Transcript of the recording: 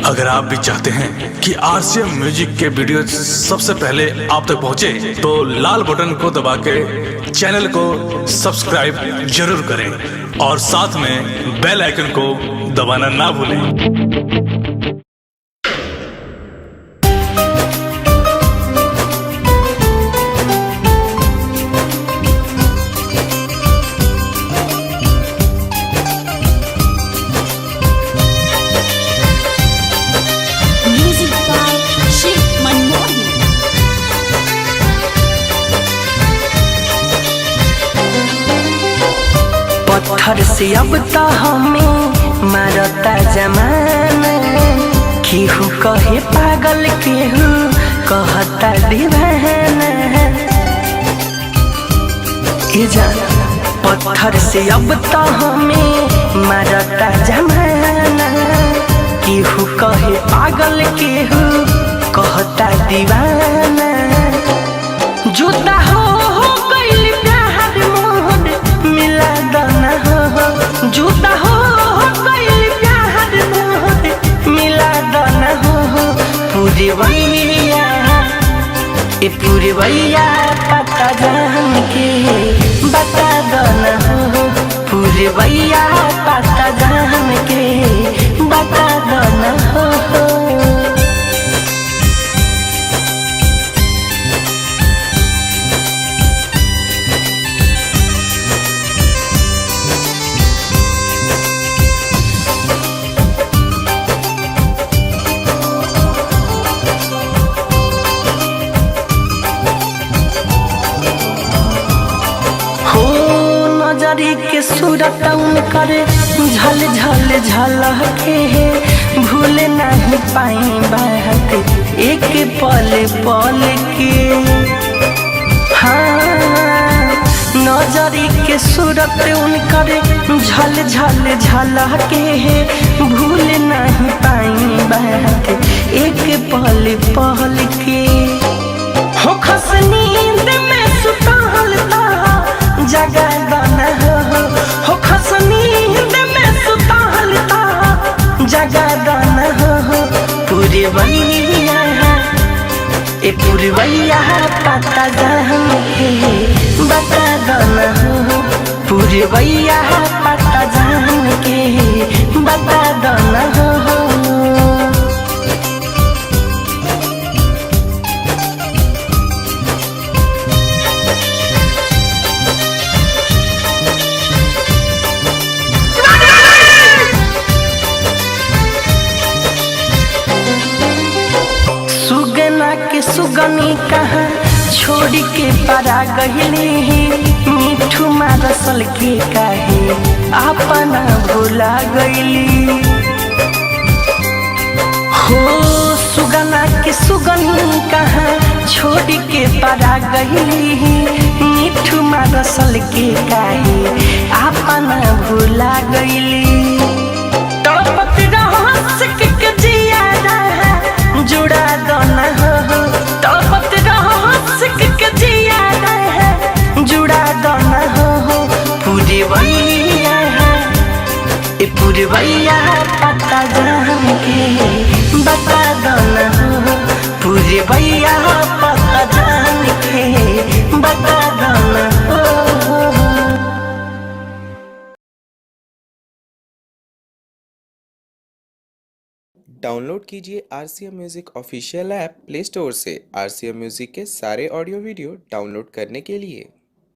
अगर आप भी चाहते हैं कि आरसीएम म्यूजिक के वीडियो सबसे पहले आप तक पहुंचे, तो लाल बटन को दबा के चैनल को सब्सक्राइब जरूर करें और साथ में बेल आइकन को दबाना ना भूलें। Music by Shiv Manmohan. पत्थर से अब तो हमें मारता जमाना, केहू कहे पागल केहू कहता दीवाना। ये जान पत्थर से अब तो हमें मारता जमाना, केहू कहे पागल केहू कहता दीवाना। जुदा हो गइल प्यार मोहन मिला दाना हो, जुदा हो गइल प्यार मोहन मिला दाना हो। पूरे भैया ए पूरे भैया पता जान के बता दाना हो, पूरे भैया पता जान के बता दाना हो। नजरी के सूरत करे झल झल झल के भूल नहीं पाई बात एक पल पल के। हाँ नजरी के सूरत करे झल झल झल के भूल नहीं पाई बात एक पल पल के। हो खस नींद में सुतल जगा दाना हो, खस नींद में सुतल जगा दाना हो। पूरे भैया ए पूरे भैया पता जान के बता दाना हो, पूरे भैया पता जान के बता दाना हो। सुगनी कहाँ छोड़ के परा गईली, मिठू मारसल के काहे अपना भुला गईली। हो सुगना के सुगनी कहाँ छोड़ के परा गईली, मिठू मारसल के काहे अपना भुला गईली। तड़पत रहस के जिया जुड़ा दोना हो, तड़पत रहस के जिया जुड़ा दोना हो। पूरे भैया ए पूरे भैया पता जान के बता दोना हो, पूरे भैया पता जान के बता दोना हो। डाउनलोड कीजिए RCM music official app play store से। आरसीएम म्यूजिक के सारे ऑडियो वीडियो डाउनलोड करने के लिए